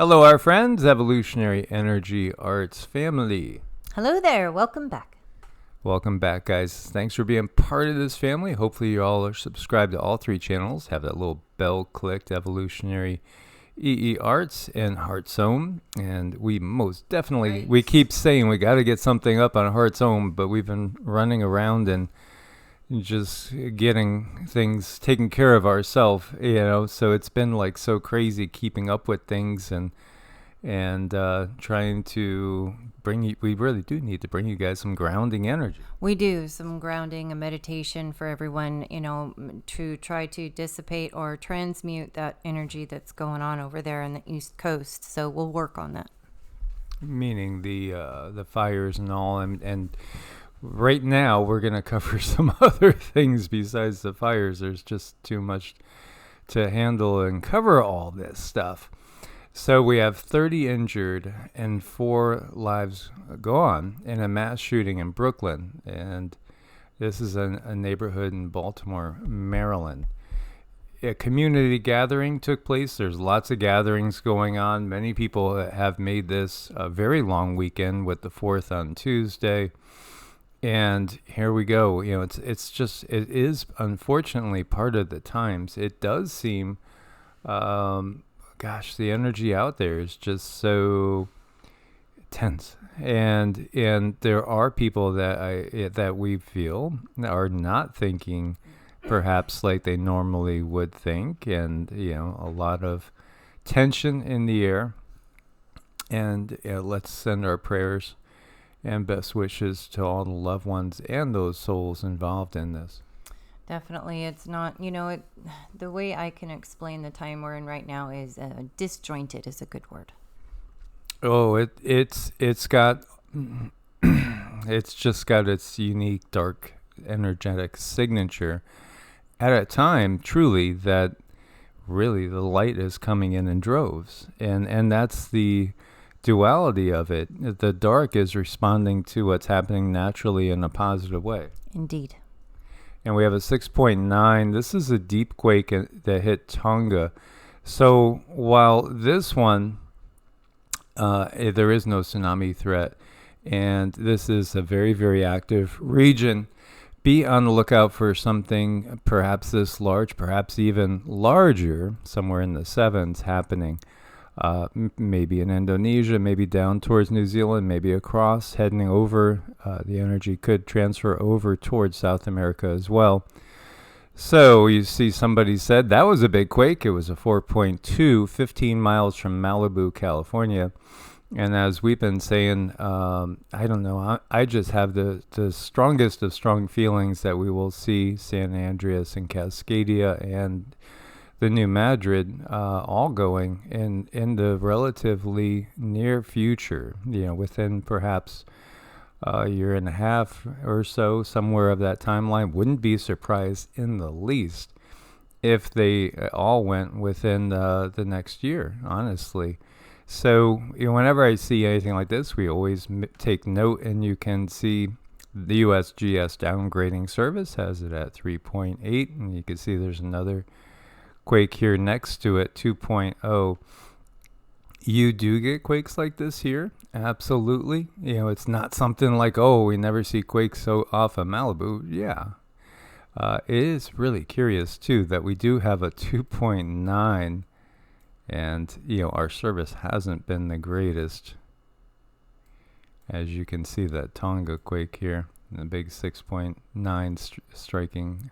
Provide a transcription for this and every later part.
Hello, our friends, Evolutionary Energy Arts family. Hello there. Welcome back. Welcome back, guys. Thanks for being part of this family. Hopefully you all are subscribed to all three channels. Have that little bell clicked, Evolutionary, EEARTS, and Heart's Home. And we most definitely, we keep saying we got to get something up on Heart's Home, but we've been running around and just getting things taken care of ourselves, so it's been like so crazy keeping up with things and trying to bring you, we really do need to bring you guys some grounding energy. We do some grounding and meditation for everyone, to try to dissipate or transmute that energy that's going on over there in the East Coast. So we'll work on that. Meaning the fires and all, and right now we're going to cover some other things besides the fires. There's just too much to handle and cover all this stuff. So we have 30 injured and 4 lives gone in a mass shooting in Brooklyn. And this is a neighborhood in Baltimore, Maryland. A community gathering took place. There's lots of gatherings going on. Many people have made this a very long weekend with the 4th on Tuesday. And here we go. It is unfortunately part of the times. It does seem, the energy out there is just so tense. And there are people that we feel are not thinking perhaps like they normally would think, and a lot of tension in the air. And let's send our prayers and best wishes to all the loved ones and those souls involved in this. Definitely. It's not, the way I can explain the time we're in right now is disjointed is a good word. Oh, it's got, it's just got its unique dark energetic signature at a time truly that really the light is coming in droves. And that's the duality of it. The dark is responding to what's happening naturally in a positive way. Indeed. And we have a 6.9. This is a deep quake that hit Tonga. So while this one, there is no tsunami threat, and this is a very, very active region, be on the lookout for something perhaps this large, perhaps even larger, somewhere in the 7s happening. Maybe in Indonesia, maybe down towards New Zealand, maybe across, heading over. The energy could transfer over towards South America as well. So you see somebody said that was a big quake. It was a 4.2, 15 miles from Malibu, California. And as we've been saying, I don't know, I just have the strongest of strong feelings that we will see San Andreas and Cascadia and the New Madrid all going in the relatively near future, within perhaps a year and a half or so, somewhere of that timeline. Wouldn't be surprised in the least if they all went within the next year, honestly. So whenever I see anything like this, we always take note, and you can see the USGS downgrading service has it at 3.8, and you can see there's another quake here next to it, 2.0. You do get quakes like this here, absolutely. It's not something like, we never see quakes so off of Malibu. Yeah. It is really curious too that we do have a 2.9, and our service hasn't been the greatest. As you can see, that Tonga quake here, the big 6.9 striking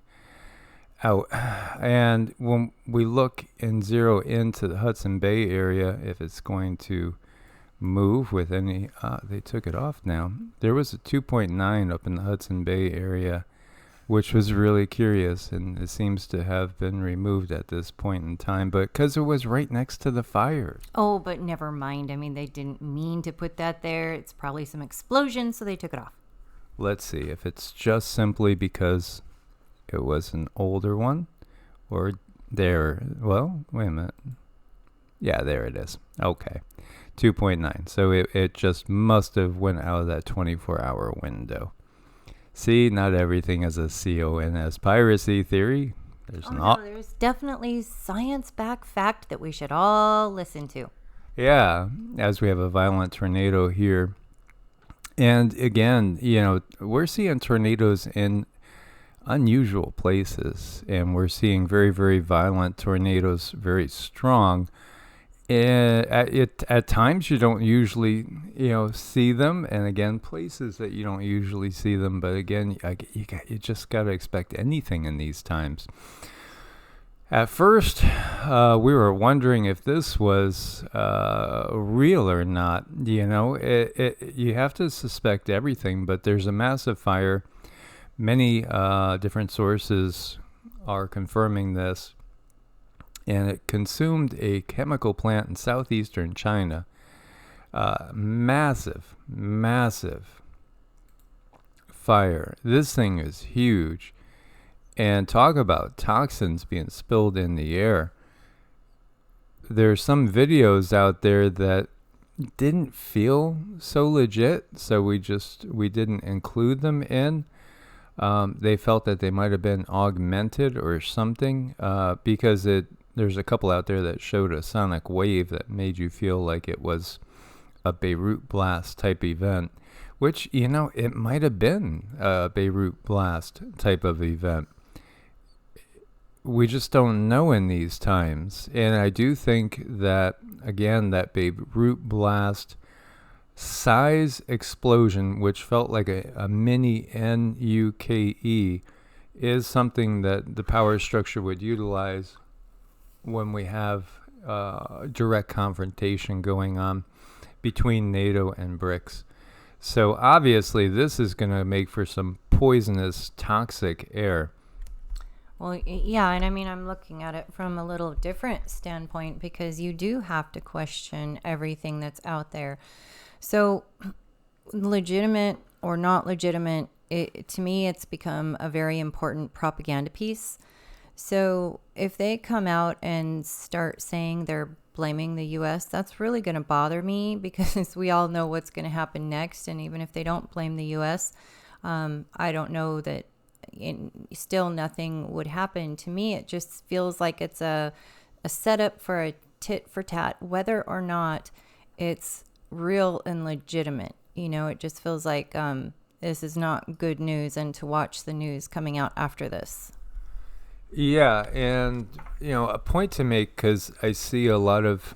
out. And when we look and zero into the Hudson Bay area, if it's going to move with any, they took it off now. There was a 2.9 up in the Hudson Bay area, which was really curious, and it seems to have been removed at this point in time, but because it was right next to the fires. Oh, but never mind. I mean, they didn't mean to put that there. It's probably some explosion, so they took it off. Let's see if it's just simply because it was an older one, or there. Well, wait a minute. Yeah, there it is. Okay, 2.9. So it just must have went out of that 24-hour window. See, not everything is a CONS piracy theory. There's there's definitely science-backed fact that we should all listen to. Yeah, as we have a violent tornado here. And again, we're seeing tornadoes in unusual places, and we're seeing very, very violent tornadoes, very strong. And at times you don't usually, see them, and again, places that you don't usually see them. But again, you just got to expect anything in these times. At first, we were wondering if this was real or not. You have to suspect everything, but there's a massive fire. Many different sources are confirming this, and it consumed a chemical plant in southeastern China. Massive, massive fire. This thing is huge. And talk about toxins being spilled in the air. There's some videos out there that didn't feel so legit, so we didn't include them in. They felt that they might have been augmented or something, because there's a couple out there that showed a sonic wave that made you feel like it was a Beirut blast type event, which, it might have been a Beirut blast type of event. We just don't know in these times. And I do think that, again, that Beirut blast size explosion, which felt like a mini NUKE, is something that the power structure would utilize when we have direct confrontation going on between NATO and BRICS. So obviously this is going to make for some poisonous, toxic air. Well, yeah, and I mean, I'm looking at it from a little different standpoint, because you do have to question everything that's out there. So, legitimate or not legitimate, to me, it's become a very important propaganda piece. So, if they come out and start saying they're blaming the U.S., that's really going to bother me, because we all know what's going to happen next. And even if they don't blame the U.S., I don't know that still nothing would happen. To me, it just feels like it's a setup for a tit for tat, whether or not it's real and legitimate. It just feels like this is not good news, and to watch the news coming out after this. Yeah, and a point to make, because I see a lot of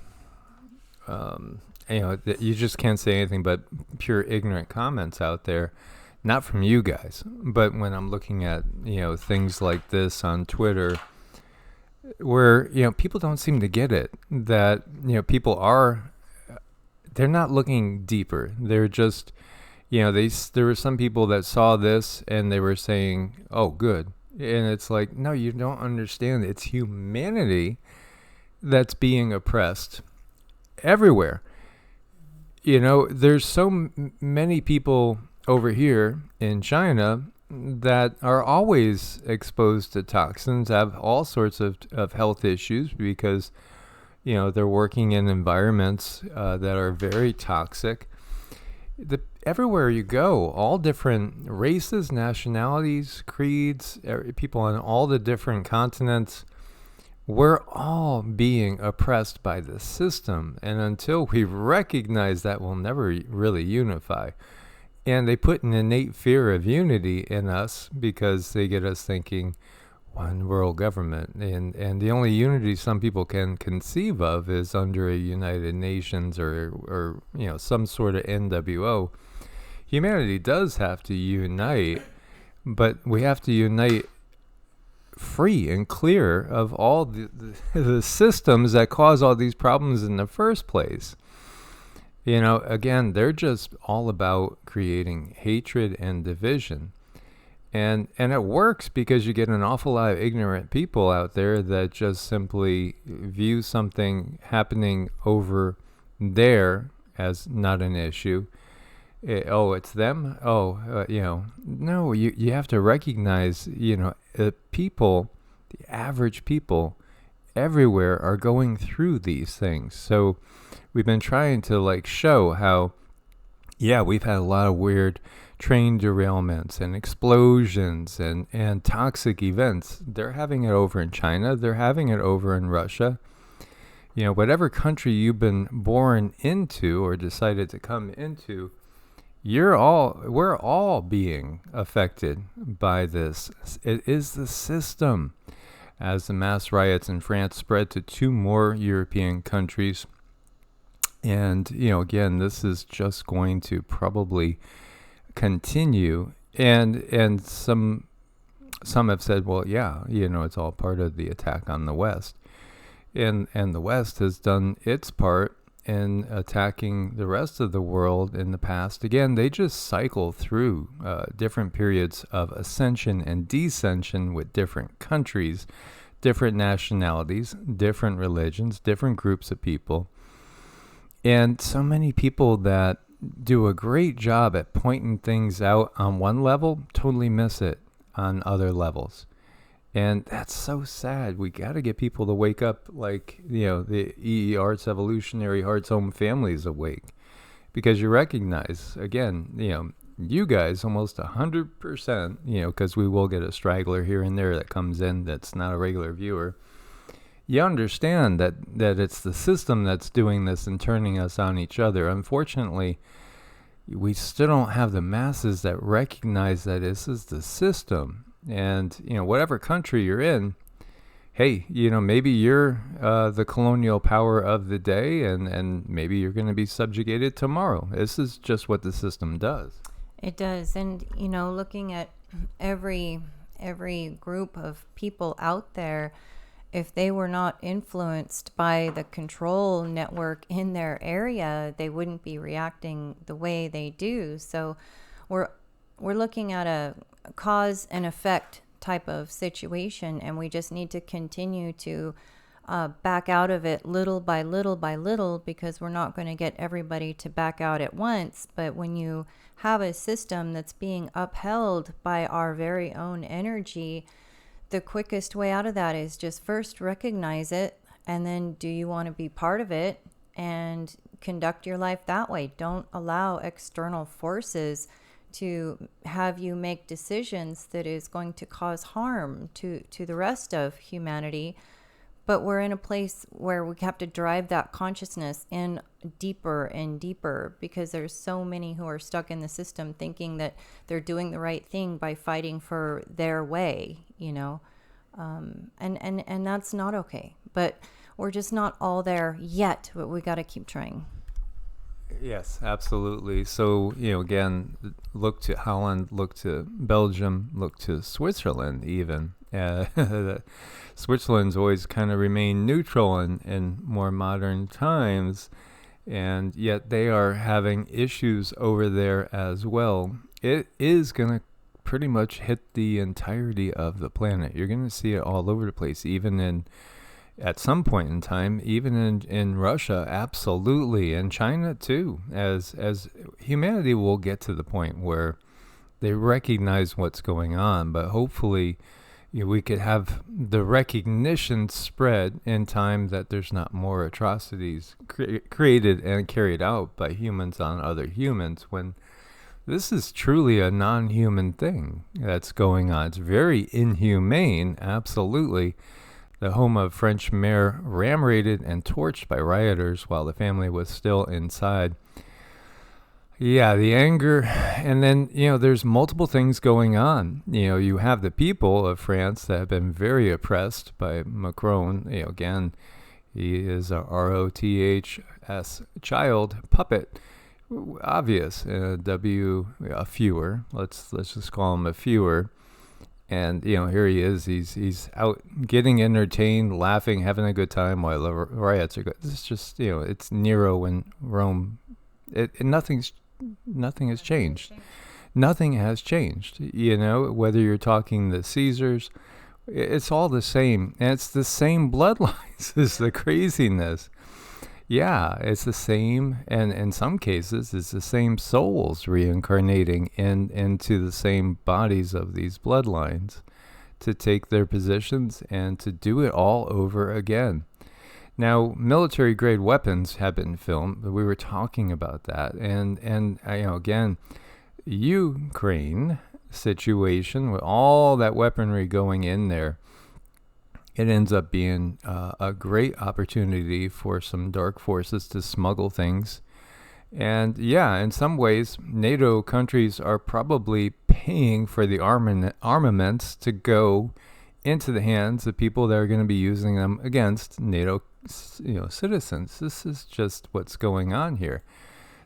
you just can't say anything but pure ignorant comments out there. Not from you guys, but when I'm looking at, things like this on Twitter, where, people don't seem to get it, that, they're not looking deeper. They're just, there were some people that saw this and they were saying, oh, good. And it's like, no, you don't understand. It's humanity that's being oppressed everywhere. There's so many people over here in China that are always exposed to toxins, have all sorts of health issues, because, they're working in environments that are very toxic. Everywhere you go, all different races, nationalities, creeds, people on all the different continents, we're all being oppressed by the system. And until we recognize that, we'll never really unify. And they put an innate fear of unity in us, because they get us thinking one world government. And the only unity some people can conceive of is under a United Nations or some sort of NWO. Humanity does have to unite, but we have to unite free and clear of all the systems that cause all these problems in the first place. Again, they're just all about creating hatred and division. And it works, because you get an awful lot of ignorant people out there that just simply view something happening over there as not an issue. It's them? No, you have to recognize, people, the average people everywhere are going through these things. So we've been trying to show how, we've had a lot of weird train derailments and explosions and toxic events. They're having it over in China. They're having it over in Russia. whatever country you've been born into or decided to come into, we're all being affected by this. It is the system. As the mass riots in France spread to 2 more European countries, and again, this is just going to probably continue. And some have said, well, yeah, it's all part of the attack on the West, and the West has done its part in attacking the rest of the world in the past. Again, they just cycle through different periods of ascension and descension with different countries, different nationalities, different religions, different groups of people. And so many people that do a great job at pointing things out on one level totally miss it on other levels. And that's so sad. We got to get people to wake up like, the EEARTS Evolutionary Heart's Home Families awake. Because you recognize, again, you guys almost 100%, because we will get a straggler here and there that comes in that's not a regular viewer. You understand that it's the system that's doing this and turning us on each other. Unfortunately, we still don't have the masses that recognize that this is the system. And, whatever country you're in, hey, maybe you're the colonial power of the day, and maybe you're going to be subjugated tomorrow. This is just what the system does. It does. And, looking at every group of people out there, if they were not influenced by the control network in their area, they wouldn't be reacting the way they do. So we're looking at a cause and effect type of situation, and we just need to continue to back out of it little by little by little, because we're not going to get everybody to back out at once. But when you have a system that's being upheld by our very own energy, the quickest way out of that is just first recognize it, and then do you want to be part of it and conduct your life that way. Don't allow external forces to have you make decisions that is going to cause harm to the rest of humanity. But we're in a place where we have to drive that consciousness in deeper and deeper, because there's so many who are stuck in the system thinking that they're doing the right thing by fighting for their way, and that's not okay. But we're just not all there yet, but we got to keep trying. Yes, absolutely. So, again, look to Holland, look to Belgium, look to Switzerland even. Switzerland's always kind of remained neutral in more modern times, and yet they are having issues over there as well. It is going to pretty much hit the entirety of the planet. You're going to see it all over the place, even at some point in time, even in Russia, absolutely, and China too, as humanity will get to the point where they recognize what's going on. But hopefully, we could have the recognition spread in time that there's not more atrocities created and carried out by humans on other humans, when this is truly a non-human thing that's going on. It's very inhumane, absolutely. The home of French mayor ram-raided and torched by rioters while the family was still inside. Yeah, the anger, and then, there's multiple things going on. You have the people of France that have been very oppressed by Macron. Again, he is a ROTHS child puppet. Obvious, a fewer. Let's just call him a fewer. And, here he is. He's out getting entertained, laughing, having a good time while the riots are going. This is just, it's Nero in Rome. Nothing has changed. Nothing has changed. Whether you're talking the Caesars, it's all the same. And it's the same bloodlines is the craziness. Yeah, it's the same, and in some cases, it's the same souls reincarnating into the same bodies of these bloodlines to take their positions and to do it all over again. Now, military-grade weapons have been filmed. We were talking about that, and again, Ukraine situation with all that weaponry going in there. it ends up being a great opportunity for some dark forces to smuggle things. And yeah, in some ways, NATO countries are probably paying for the armaments to go into the hands of people that are going to be using them against NATO, citizens. This is just what's going on here.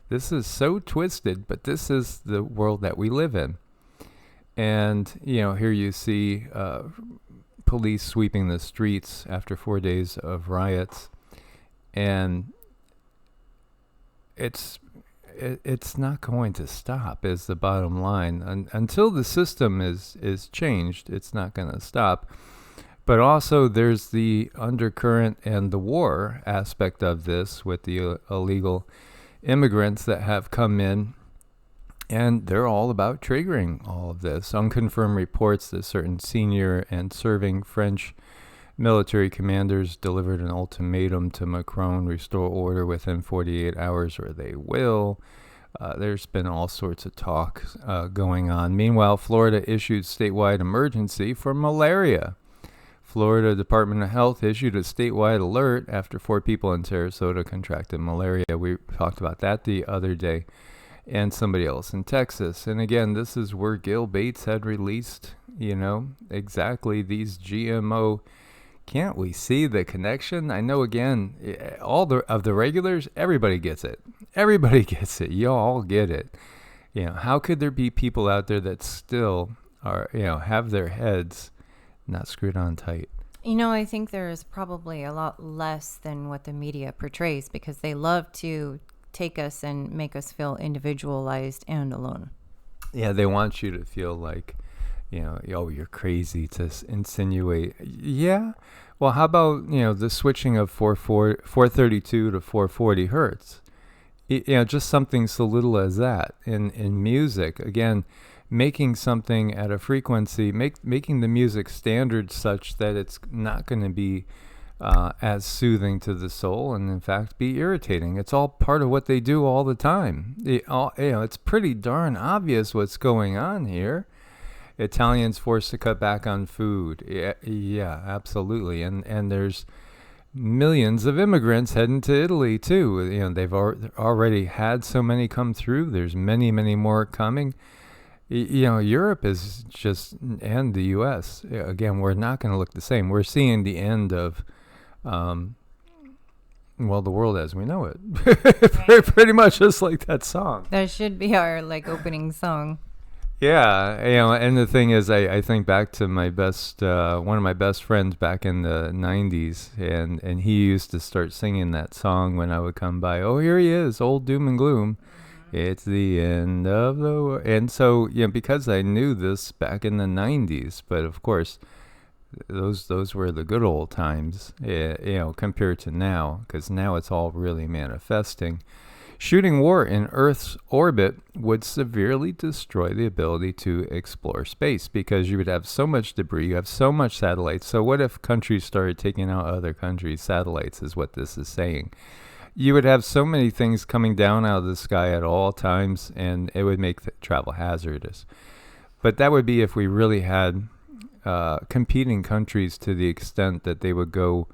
This is so twisted, but this is the world that we live in. And, here you see police sweeping the streets after 4 days of riots. And it's not going to stop, is the bottom line. Until the system is changed, it's not going to stop. But also there's the undercurrent and the war aspect of this with the illegal immigrants that have come in, and they're all about triggering all of this. Unconfirmed reports that certain senior and serving French military commanders delivered an ultimatum to Macron: restore order within 48 hours or they will. There's been all sorts of talk going on. Meanwhile, Florida issued statewide emergency for malaria. Florida Department of Health issued a statewide alert after 4 people in Sarasota contracted malaria. We talked about that the other day. And somebody else in Texas. And again, this is where Gil Bates had released, exactly these GMO. Can't we see the connection? I know, again, all of the regulars, everybody gets it. Everybody gets it. You all get it. How could there be people out there that still are, have their heads not screwed on tight? I think there is probably a lot less than what the media portrays, because they love to take us and make us feel individualized and alone. Yeah, they want you to feel like, you're crazy to insinuate. Yeah. Well, how about, the switching of 432 to 440 hertz? Just something so little as that. In music, again, making something at a frequency, making the music standard such that it's not going to be as soothing to the soul, and in fact be irritating. It's all part of what they do all the time. It's pretty darn obvious what's going on here. Italians forced to cut back on food. Yeah, absolutely. And there's millions of immigrants heading to Italy too. They've already had so many come through. There's many, many more coming. Europe is just, and the U.S., again, we're not going to look the same. We're seeing the end of, the world as we know it. Pretty much just like that song. That should be our, opening song. Yeah, and the thing is, I think back to my best, one of my best friends back in the 90s, and he used to start singing that song when I would come by. Oh, here he is, old doom and gloom. It's the end of the world. And so, because I knew this back in the 90s, but of course, those were the good old times, compared to now, because now it's all really manifesting. Shooting war in Earth's orbit would severely destroy the ability to explore space, because you would have so much debris, you have so much satellites. So what if countries started taking out other countries' satellites, is what this is saying. You would have so many things coming down out of the sky at all times, and it would make travel hazardous. But that would be if we really had competing countries to the extent that they would go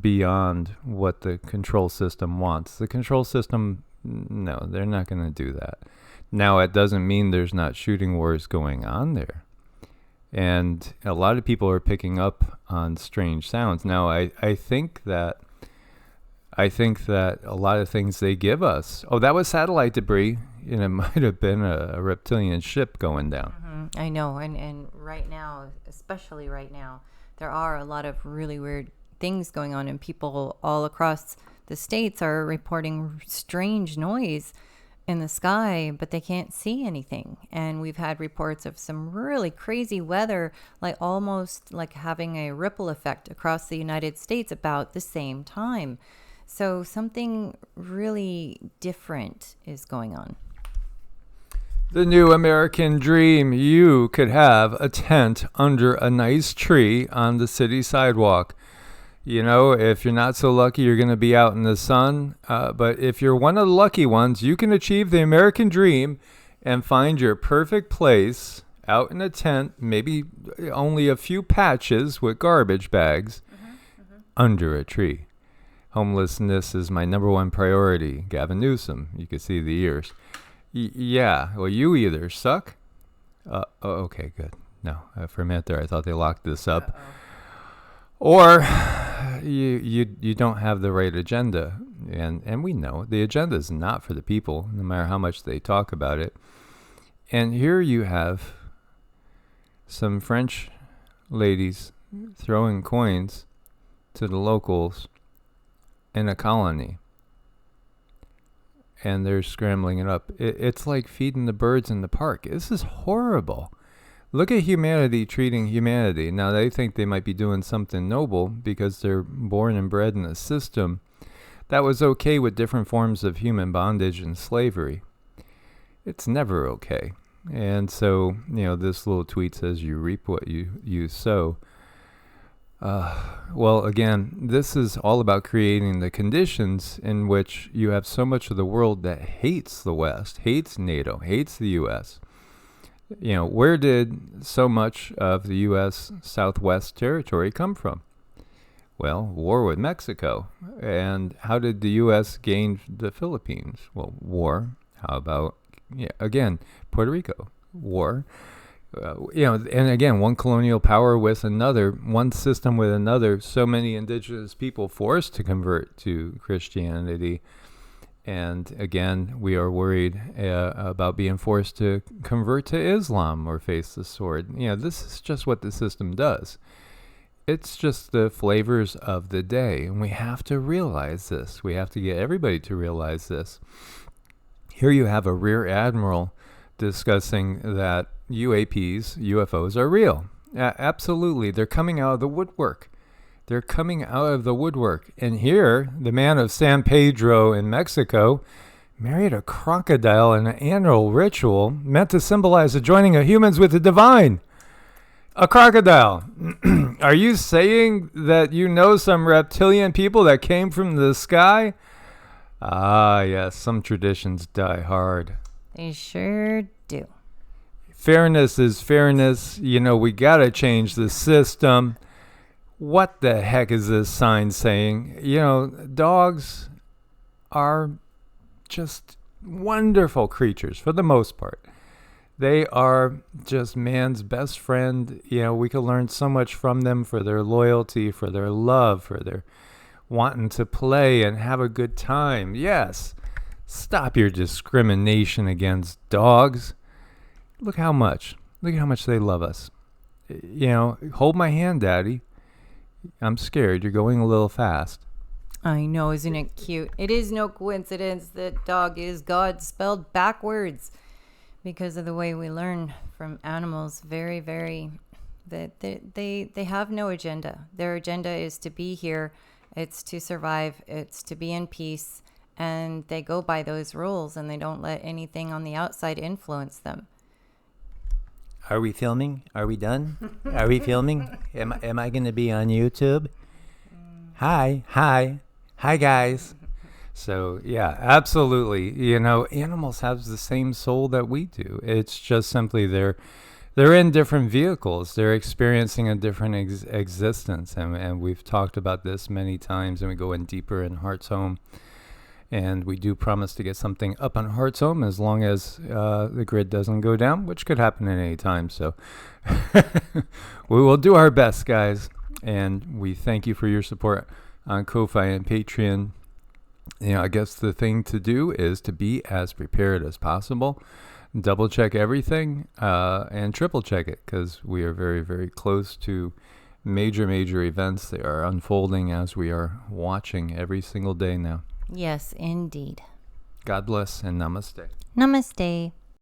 beyond what the control system wants. The control system, no, they're not going to do that. Now, it doesn't mean there's not shooting wars going on there. And a lot of people are picking up on strange sounds. Now, I think that a lot of things they give us, that was satellite debris, and it might have been a reptilian ship going down. Mm-hmm. I know, and right now, especially right now, there are a lot of really weird things going on, and people all across the states are reporting strange noise in the sky, but they can't see anything. And we've had reports of some really crazy weather, like almost like having a ripple effect across the United States about the same time. So something really different is going on. The new American dream. You could have a tent under a nice tree on the city sidewalk. If you're not so lucky, you're going to be out in the sun. But if you're one of the lucky ones, you can achieve the American dream and find your perfect place out in a tent, maybe only a few patches with garbage bags. under a tree. Homelessness is my number one priority. Gavin Newsom, you can see the ears. Yeah, well, you either suck. Okay, good. No, for a minute there, I thought they locked this up. Or you don't have the right agenda. And we know the agenda is not for the people, no matter how much they talk about it. And here you have some French ladies throwing coins to the locals in a colony. And they're scrambling it up. It's like feeding the birds in the park. This is horrible. Look at humanity treating humanity. Now, they think they might be doing something noble because they're born and bred in a system that was okay with different forms of human bondage and slavery. It's never okay. And so, this little tweet says you reap what you sow. Well, again, this is all about creating the conditions in which you have so much of the world that hates the West, hates NATO, hates the U.S. Where did so much of the U.S. Southwest territory come from? Well, war with Mexico. And how did the U.S. gain the Philippines? Well, war. How about, again, Puerto Rico? War. And again, one colonial power with another, one system with another, so many indigenous people forced to convert to Christianity. And again, we are worried about being forced to convert to Islam or face the sword. This is just what the system does. It's just the flavors of the day. And we have to realize this. We have to get everybody to realize this. Here you have a rear admiral discussing that UAPs, UFOs, are real. Absolutely. They're coming out of the woodwork. They're coming out of the woodwork. And here, the man of San Pedro in Mexico married a crocodile in an annual ritual meant to symbolize the joining of humans with the divine. A crocodile. Are you saying that you know some reptilian people that came from the sky? Ah, yes, some traditions die hard. They sure do. Fairness is fairness. We got to change the system. What the heck is this sign saying? Dogs are just wonderful creatures for the most part. They are just man's best friend. We can learn so much from them for their loyalty, for their love, for their wanting to play and have a good time. Yes. Stop your discrimination against dogs. Look how much they love us. Hold my hand, Daddy. I'm scared. You're going a little fast. I know, isn't it cute? It is no coincidence that dog is God spelled backwards because of the way we learn from animals. Very, very, that they have no agenda. Their agenda is to be here. It's to survive. It's to be in peace. And they go by those rules and they don't let anything on the outside influence them. Are we filming? Are we done? Are we filming? Am I going to be on YouTube? Hi, guys. So, yeah, absolutely. Animals have the same soul that we do. It's just simply they're in different vehicles. They're experiencing a different existence. And we've talked about this many times, and we go in deeper in Heart's Home. And we do promise to get something up on Heart's Home as long as the grid doesn't go down, which could happen at any time. So we will do our best, guys. And we thank you for your support on Ko-Fi and Patreon. I guess the thing to do is to be as prepared as possible. Double check everything and triple check it, because we are very, very close to major events. They are unfolding as we are watching every single day now. Yes, indeed. God bless and namaste. Namaste.